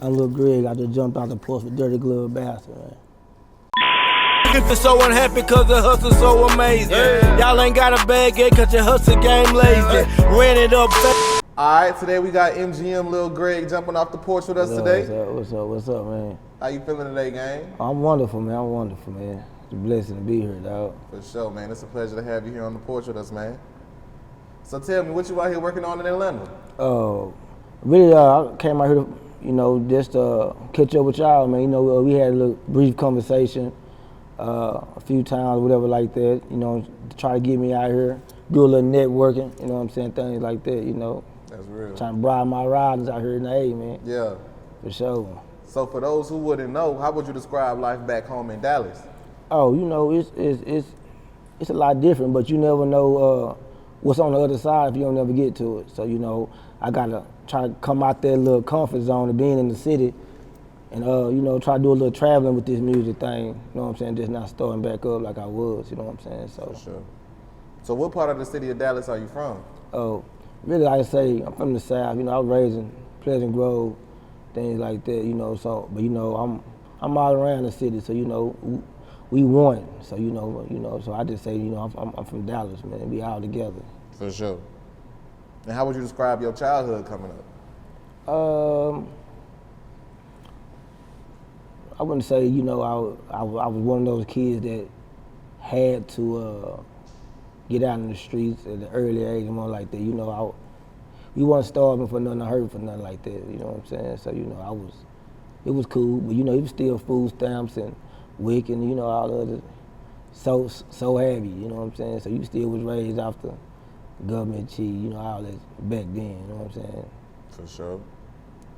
I'm Lil Greg. I just jumped out the porch with Dirty Glove Bastard, man. Niggas so unhappy cause the hustle so amazing. Y'all ain't got a bag yet cause your hustle game lazy. Ran it up. Alright, today we got MGM Lil Greg jumping off the porch with us today. What's up, man? How you feeling today, gang? I'm wonderful, man. It's a blessing to be here, dog. For sure, man. It's a pleasure to have you here on the porch with us, man. So tell me, what you out here working on in Atlanta? Really, I came out here to, just catch up with y'all, man. We had a little brief conversation a few times, whatever like that, to try to get me out here, do a little networking, you know what I'm saying, things like that, That's real. Trying to bribe my riders out here in the A, man. Yeah. For sure. So for those who wouldn't know, how would you describe life back home in Dallas? Oh, it's a lot different, but you never know what's on the other side if you don't ever get to it. So, I gotta try to come out that little comfort zone of being in the city and, try to do a little traveling with this music thing, you know what I'm saying, just not starting back up like I was, you know what I'm saying, so. For sure. So what part of the city of Dallas are you from? Oh, really, like I say, I'm from the South, I was raised in Pleasant Grove, things like that, so, but, I'm all around the city, so, we won, so, so I just say, I'm from Dallas, man, we all together. For sure. And how would you describe your childhood coming up? I wouldn't say, I was one of those kids that had to get out in the streets at an early age and more like that. We wasn't starving for nothing or hurting for nothing like that, you know what I'm saying? So, it was cool, but, it was still food stamps and WIC and, all the other, so heavy, you know what I'm saying? So you still was raised off the government cheese, all that back then, you know what I'm saying? For sure.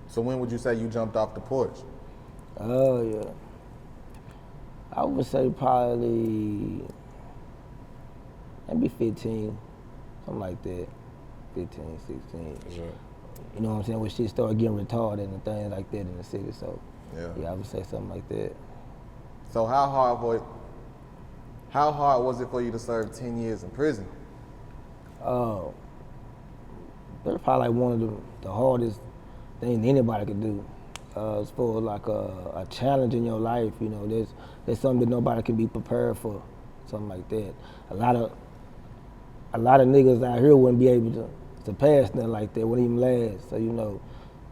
So when would you say you jumped off the porch? Oh, yeah. I would say probably maybe 15, something like that. 15, 16. Sure. You know what I'm saying? When shit started getting retarded and things like that in the city. So, yeah, I would say something like that. So how hard was it for you to serve 10 years in prison? That's probably like one of the hardest things anybody could do. As far as like a challenge in your life, there's something that nobody can be prepared for, something like that. A lot of niggas out here wouldn't be able to pass nothing like that, wouldn't even last. So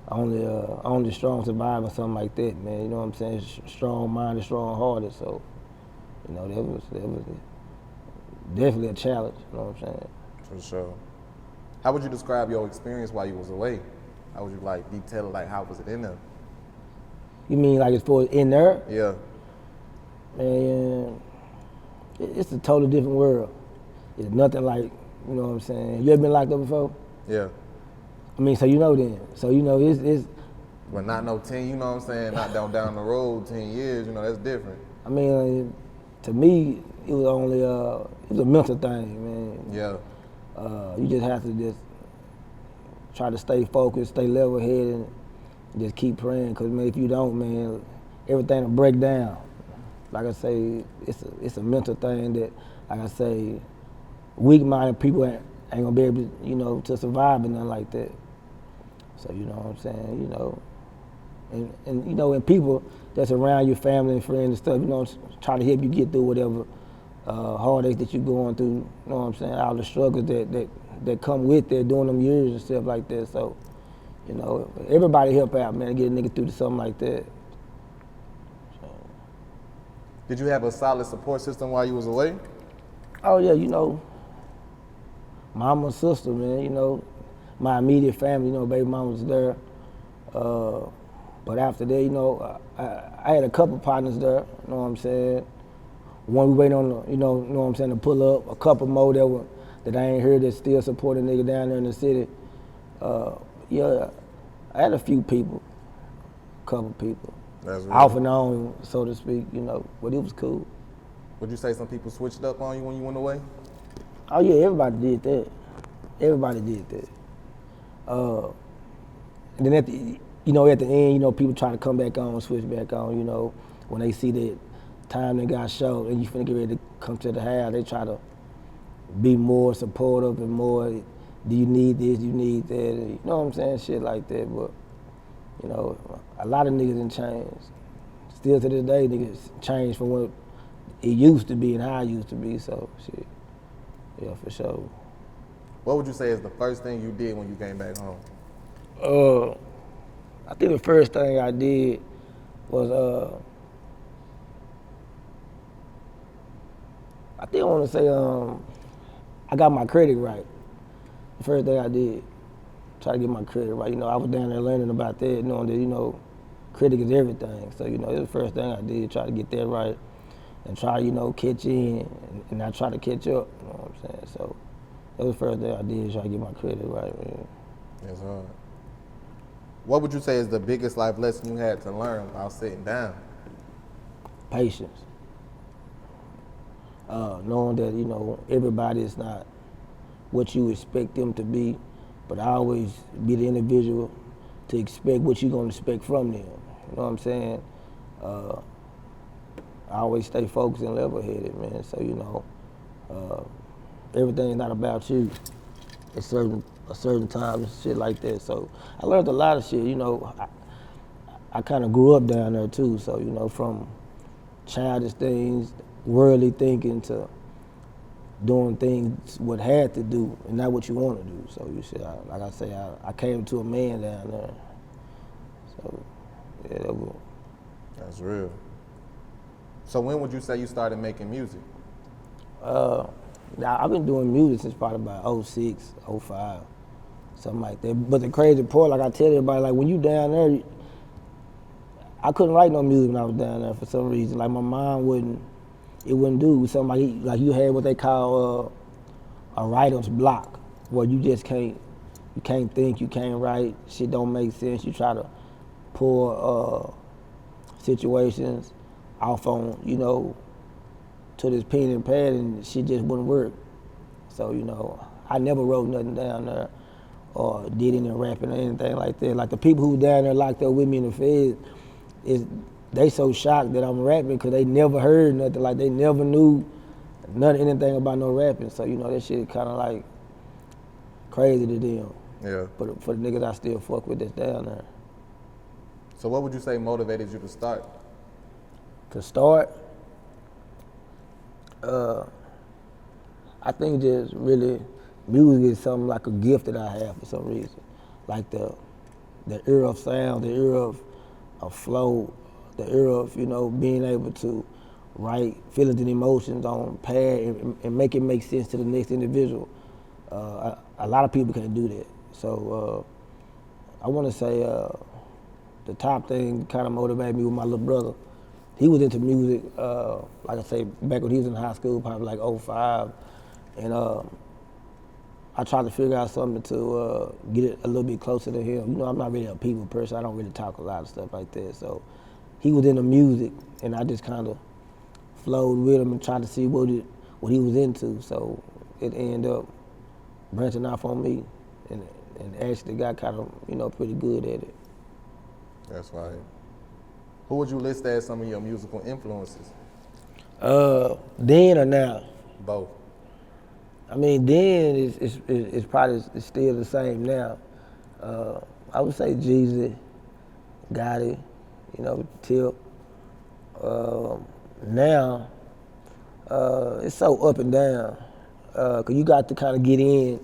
only strong survive or something like that, man. You know what I'm saying? Strong minded, strong hearted. So, that was definitely a challenge. You know what I'm saying? For sure. How would you describe your experience while you was away? How would you detail it? How was it in there? You mean like as far as in there? Yeah. Man, it's a totally different world. It's nothing like, you know what I'm saying? You ever been locked up before? Yeah. So then. So it's. But not no 10, you know what I'm saying? Not down the road 10 years, that's different. To me, it was only it was a mental thing, man. Yeah. You just have to just try to stay focused, stay level-headed, and just keep praying. Because if you don't, man, everything will break down. Like I say, it's a mental thing that, like I say, weak-minded people ain't gonna be able to survive and nothing like that. So you know what I'm saying, and people that's around your family and friends and stuff, try to help you get through whatever heartache that you're going through, you know what I'm saying, all the struggles that come with that doing them years and stuff like that. So, everybody help out, man, to get a nigga through to something like that. So. Did you have a solid support system while you was away? Oh yeah, mama, sister, man, my immediate family, baby mama was there. But after that, I had a couple partners there, you know what I'm saying? One we waiting on, know what I'm saying, to pull up. A couple more that I ain't heard that still support a nigga down there in the city. Yeah, I had a few people, couple people. That's real. Off and on, so to speak, but it was cool. Would you say some people switched up on you when you went away? Oh yeah, everybody did that. Everybody did that. And then at the end, people try to come back on, switch back on, when they see that time they got short and you finna get ready to come to the house, they try to be more supportive and more, do you need this, do you need that, you know what I'm saying, shit like that. But, You know, a lot of niggas done changed. Still to this day, niggas change from what it used to be and how it used to be. So shit, yeah, for sure. What would you say is the first thing you did when you came back home? I think the first thing I did was I think I want to say I got my credit right. The first thing I did, try to get my credit right. You know, I was down there learning about that, knowing that, you know, credit is everything. So, you know, it was the first thing I did, try to get that right and try, you know, catch in and not try to catch up, you know what I'm saying? So that was the first thing I did, try to get my credit right, man. That's hard. What would you say is the biggest life lesson you had to learn while sitting down? Patience. Knowing that, you know, everybody is not what you expect them to be, but I always be the individual to expect what you're gonna expect from them. You know what I'm saying? I always stay focused and level-headed, man. So, you know, everything's not about you at a certain time and shit like that. So I learned a lot of shit, you know. I kind of grew up down there too, so, you know, from childish things, worldly thinking to doing things what had to do and not what you want to do. So you see, like I say, I came to a man down there. So yeah, That's real. So when would you say you started making music? Now I've been doing music since probably about 06, 05, something like that. But the crazy part, like I tell everybody, like when you down there, I couldn't write no music when I was down there for some reason. Like my mind wouldn't do something like you had what they call a writer's block, where you just can't think, you can't write, shit don't make sense. You try to pull situations off on, you know, to this pen and pad, and shit just wouldn't work. So, you know, I never wrote nothing down there or did any rapping or anything like that. Like the people who down there locked up with me in the feds, they so shocked that I'm rapping because they never heard nothing. Like they never knew anything about no rapping. So, you know, that shit kind of like crazy to them. Yeah. But for the niggas I still fuck with that's down there. So what would you say motivated you to start? To start, I think just really music is something like a gift that I have for some reason. Like the era of sound, the era of flow, the era of, you know, being able to write feelings and emotions on pad and make it make sense to the next individual. A lot of people can't do that. So I want to say the top thing kind of motivated me with my little brother. He was into music, like I say, back when he was in high school, probably like 05. And I tried to figure out something to get it a little bit closer to him. You know, I'm not really a people person. I don't really talk a lot of stuff like that. So he was into music, and I just kind of flowed with him and tried to see what he was into. So it ended up branching off on me, and actually got kind of, you know, pretty good at it. That's right. Who would you list as some of your musical influences? Then or now? Both. I mean, then is probably still the same now. I would say Jeezy, Gotti, you know, Tip. Now, it's so up and down, cause you got to kind of get in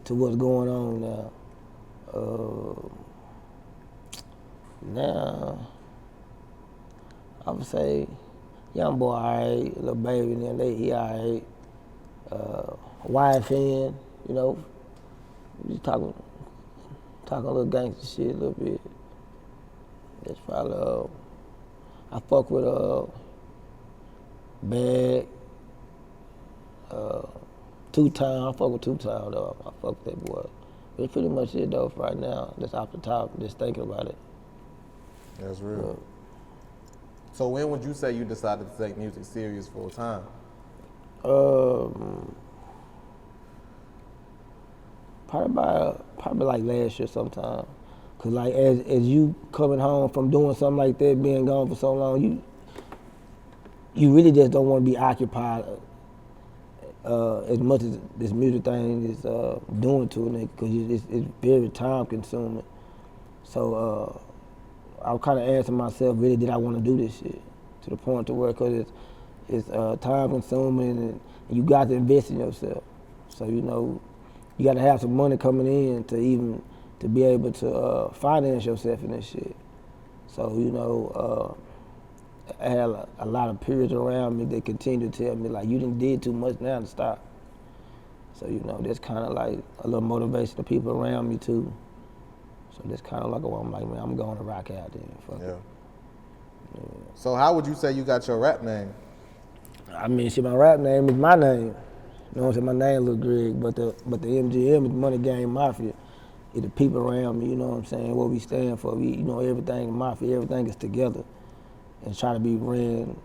to what's going on now. Now, I would say Young Boy alright, Lil Baby and them, he alright. YFN, you know, just talking a little gangster shit a little bit. That's probably, I fuck with Bag, 2 Time, I fuck with 2 Time though, I fuck with that boy. But it's pretty much it though for right now, just off the top, just thinking about it. That's real. So when would you say you decided to take music serious full time? Probably like last year sometime. Cause like as you coming home from doing something like that, being gone for so long, you really just don't want to be occupied as much as this music thing is doing to a nigga, cause it's very time consuming. So I was kind of asking myself, really, did I want to do this shit? To the point to where, cause it's time consuming, and you got to invest in yourself. So you know, you got to have some money coming in to be able to finance yourself in this shit. So you know, I had a lot of peers around me that continue to tell me like, you done did too much now to stop. So you know, that's kind of like a little motivation to people around me too. So that's kind of like, oh, I'm like, man, I'm going to rock out then. Fuck it. Yeah. So how would you say you got your rap name? I mean, shit, my rap name is my name. You know what I'm saying? My name Lil Greg, but the MGM is Money Game Mafia. It's the people around me, you know what I'm saying? What we stand for, you know, everything Mafia, everything is together and try to be ran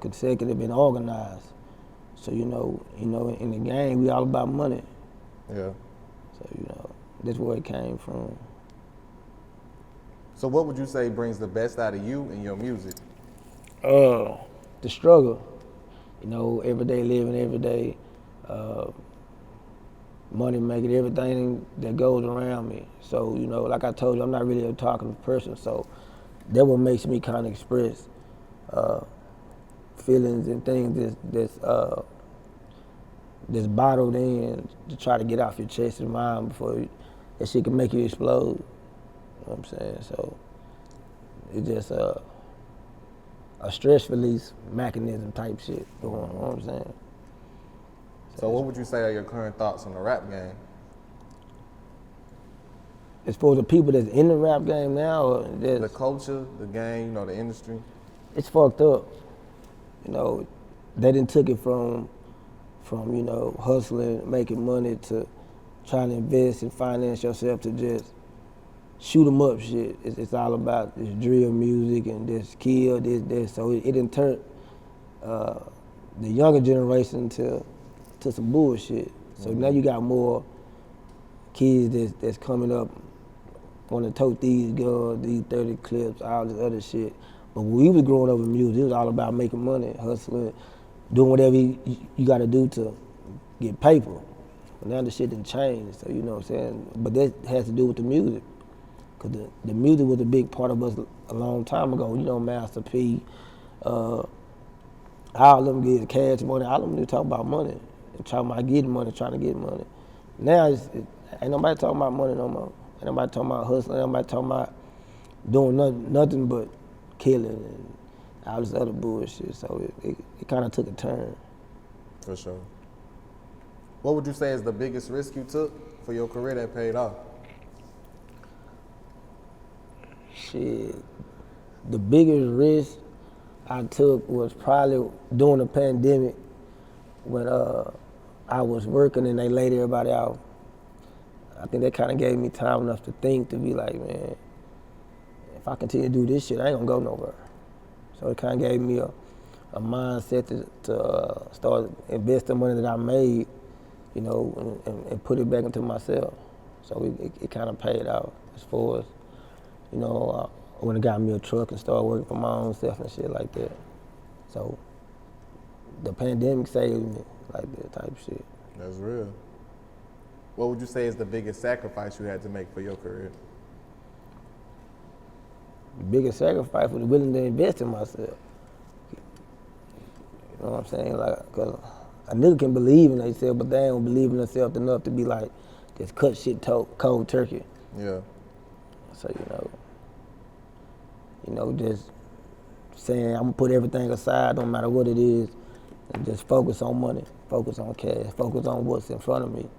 consecutive and organized. So you know, in the game, we all about money. Yeah. So you know, that's where it came from. So what would you say brings the best out of you in your music? The struggle, you know, everyday living, everyday money making, everything that goes around me. So, you know, like I told you, I'm not really a talkative person, so that what makes me kind of express feelings and things that's bottled in to try to get off your chest and mind before that shit can make you explode. You know what I'm saying? So it's just a stress release mechanism type shit going on, you know what I'm saying? So what would you say are your current thoughts on the rap game? As far as the people that's in the rap game now, or The culture, the game, you know, the industry? it's fucked up. You know, they done took it from you know, hustling, making money to trying to invest and finance yourself to just shoot 'em up shit. It's all about this drill music and this kill, this. So it done turned the younger generation to some bullshit. So now you got more kids that's coming up want to tote these guns, these 30 clips, all this other shit. But when we was growing up in music, it was all about making money, hustling, doing whatever you got to do to get paper. But now the shit done changed, so you know what I'm saying? But that has to do with the music. Cause the music was a big part of us a long time ago. You know, Master P, all of them get cash money, all of them talk about money. And talking about getting money, trying to get money. Now ain't nobody talking about money no more. Ain't nobody talking about hustling, ain't nobody talking about doing nothing but killing and all this other bullshit. So it kind of took a turn. For sure. What would you say is the biggest risk you took for your career that paid off? Shit, the biggest risk I took was probably during the pandemic when I was working and they laid everybody out. I think that kind of gave me time enough to think, to be like, man, if I continue to do this shit, I ain't gonna go nowhere. So it kind of gave me a mindset to start investing money that I made, you know, and put it back into myself. So it kind of paid out as far as, you know, I went and got me a truck and started working for my own self and shit like that. So the pandemic saved me, like that type of shit. That's real. What would you say is the biggest sacrifice you had to make for your career? The biggest sacrifice was willing to invest in myself. You know what I'm saying? Like, cause a nigga can believe in themselves, but they ain't believe in themselves enough to be like, just cut shit cold turkey. Yeah. So, you know, just saying I'm gonna put everything aside, no matter what it is, and just focus on money, focus on cash, focus on what's in front of me.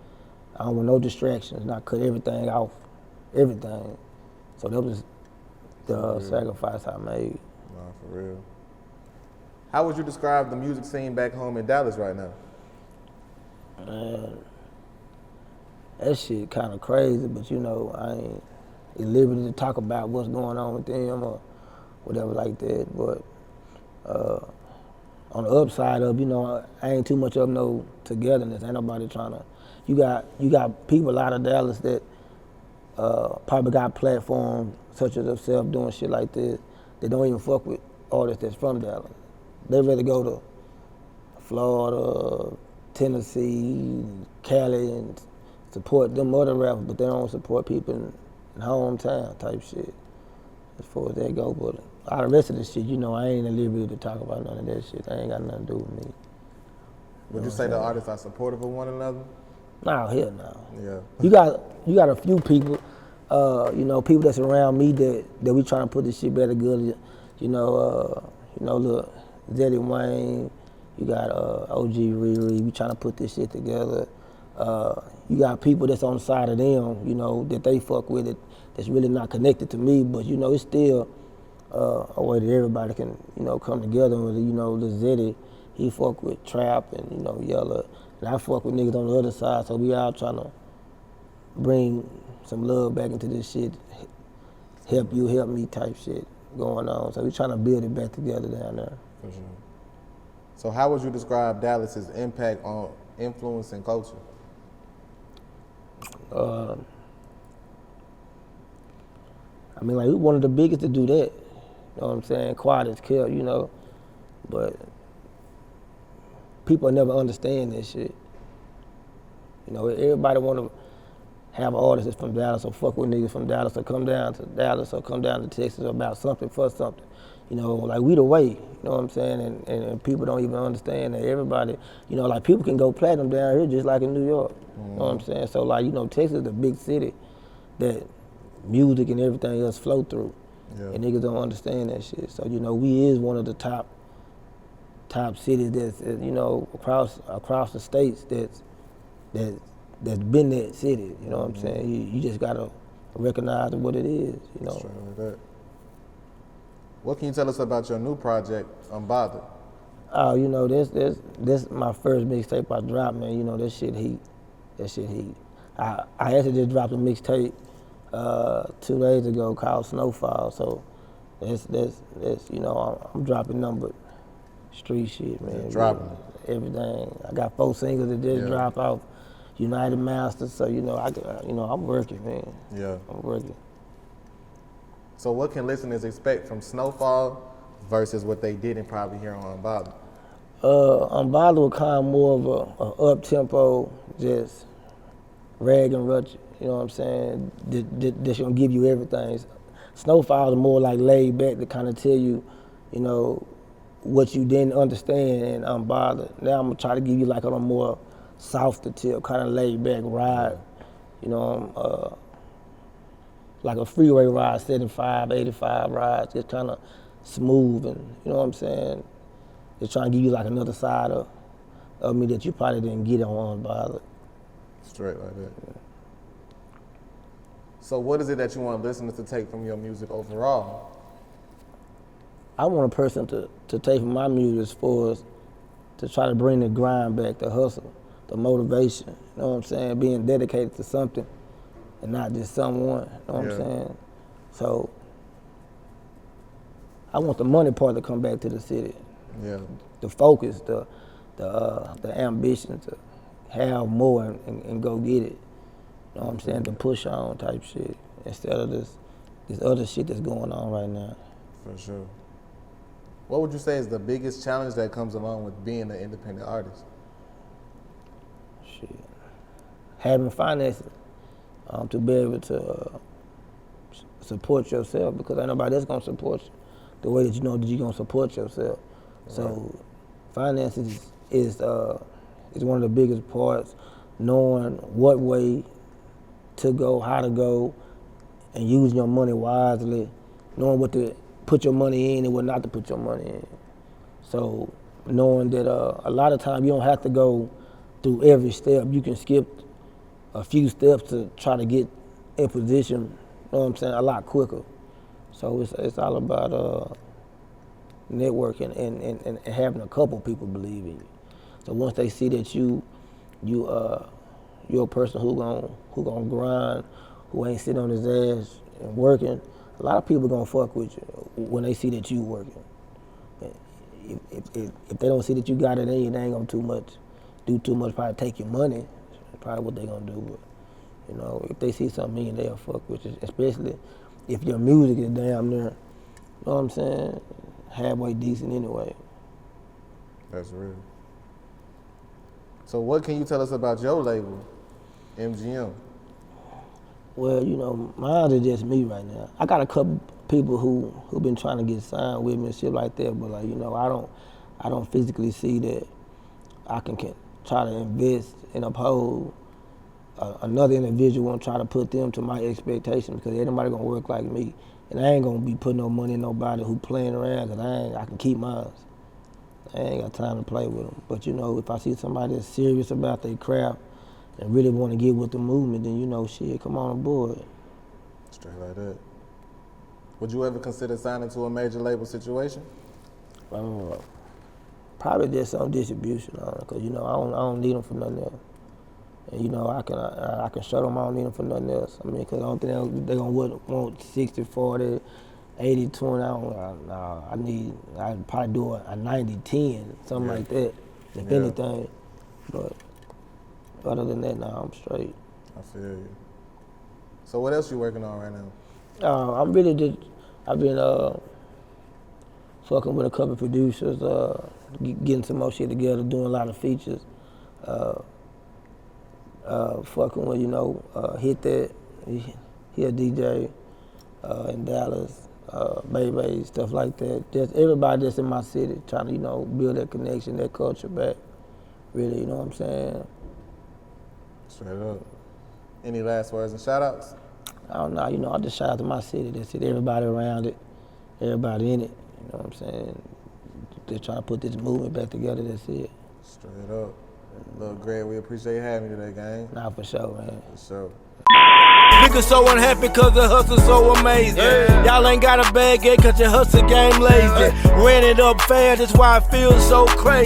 I don't want no distractions, not cut everything off, everything. So that was the sacrifice I made. Nah, for real. How would you describe the music scene back home in Dallas right now? Man, that shit kind of crazy, but you know, I ain't at liberty to talk about what's going on with them or whatever like that. But on the upside of, you know, I ain't too much of no togetherness. Ain't nobody trying to. You got people out of Dallas that probably got platforms such as themselves doing shit like this. They don't even fuck with artists that's from Dallas. They rather go to Florida, Tennessee, Cali, and support them other rappers, but they don't support people in hometown type shit. as far as that go. But all the rest of the shit, you know, I ain't at liberty to talk about none of that shit. That ain't got nothing to do with me. Would you say the artists are supportive of one another? No, hell no. Yeah. You got a few people, you know, people that's around me that we trying to put this shit better good. You know, look, Zeddy Wayne, you got OG Riri, we trying to put this shit together. You got people that's on the side of them, you know, that they fuck with it, that's really not connected to me, but you know, it's still a way that everybody can, you know, come together. You know, the Zeddy, he fuck with Trap and, you know, Yella, and I fuck with niggas on the other side, so we all trying to bring some love back into this shit, help you, help me type shit going on. So we trying to build it back together down there. For sure. So how would you describe Dallas's impact on influence and culture? I mean, like, we're one of the biggest to do that. You know what I'm saying? Quiet as kept, you know. But people never understand this shit. You know, everybody want to have artists that's from Dallas or fuck with niggas from Dallas or come down to Dallas or come down to Texas about something for something. You know, like we the way, you know what I'm saying? And people don't even understand that everybody, you know, like people can go platinum down here just like in New York. You know what I'm saying? So like, you know, Texas is a big city that music and everything else flow through. Yeah. And niggas don't understand that shit. So, you know, we is one of the top cities that's, you know, across the states that's been that city. You know what I'm saying? You just gotta recognize what it is, you know. Straight like that. What can you tell us about your new project, Unbothered? Oh, you know, this my first mixtape I dropped, man. You know, that shit heat. I actually just dropped a mixtape 2 days ago called Snowfall. So that's you know, I'm dropping nothing but street shit, man. Yeah, dropping everything. I got 4 singles that just dropped off United Masters. So you know, I'm working, man. Yeah, I'm working. So what can listeners expect from Snowfall versus what they didn't probably hear on Unbothered? Unbothered was kind of more of a up-tempo, just rag and rush, you know what I'm saying, that's gonna give you everything. Snowfall is more like laid back to kind of tell you, you know, what you didn't understand in Unbothered. Now I'm gonna try to give you like on a more softer tip, kind of laid back ride, you know, like a freeway ride, 75, 85 rides, just kind of smooth and, you know what I'm saying? Just trying to give you like another side of me that you probably didn't get on Unbothered. Straight like that. Yeah. So what is it that you want listeners to take from your music overall? I want a person to take from my music as far as to try to bring the grind back, the hustle, the motivation, you know what I'm saying? Being dedicated to something and not just someone, you know what I'm saying? So I want the money part to come back to the city. Yeah. The focus, the ambition to have more and go get it. You know what I'm saying? To push on type shit instead of this other shit that's going on right now. For sure. What would you say is the biggest challenge that comes along with being an independent artist? Shit. Having finances to be able to support yourself, because ain't nobody else gonna support you the way that you know that you're gonna support yourself. Right. So finances is one of the biggest parts, knowing what way to go, how to go, and using your money wisely, knowing what to put your money in and what not to put your money in. So knowing that a lot of times you don't have to go through every step. You can skip a few steps to try to get in position, you know what I'm saying, a lot quicker. So it's all about networking and having a couple people believe in you. So once they see that you're a person who gonna grind, who ain't sitting on his ass and working, a lot of people gonna fuck with you when they see that you working. If they don't see that you got it in you, they ain't gonna do too much, probably take your money. That's probably what they gonna do. But you know, if they see something in you, they'll fuck with you, especially if your music is damn near, you know what I'm saying, halfway decent anyway. That's real. So what can you tell us about your label, MGM? Well, you know, mine is just me right now. I got a couple people who been trying to get signed with me and shit like that, but like, you know, I don't physically see that I can try to invest and uphold another individual and try to put them to my expectations, because everybody gonna work like me. And I ain't gonna be putting no money in nobody who playing around, because I can keep mine. I ain't got time to play with them. But you know, if I see somebody that's serious about their craft and really want to get with the movement, then you know, shit, come on aboard. Straight like that. Would you ever consider signing to a major label situation? Probably just some distribution on it, because you know, I don't need them for nothing else. And you know, I can show them I don't need them for nothing else. I mean, because I don't think they're gonna want 60-40, 80-20. I'd probably do a 90-10, something like that, if anything. But other than that, nah, I'm straight. I feel you. So what else you working on right now? I've been fucking with a couple producers, getting some more shit together, doing a lot of features. Fucking with, you know, Hit That, he a DJ in Dallas, Baby, stuff like that. Just everybody that's in my city trying to, you know, build that connection, that culture back. Really, you know what I'm saying? Straight up. Any last words and shout-outs? I don't know, you know, I just shout out to my city. That's it, everybody around it, everybody in it. You know what I'm saying? Just trying to put this movement back together, that's it. Straight up. Lil Greg, we appreciate you having me today, gang. Nah, for sure, man. For sure. Niggas so unhappy cause the hustle so amazing. Y'all ain't got a bag yet cause your hustle game lazy. Ran it up fast, that's why I feel so crazy.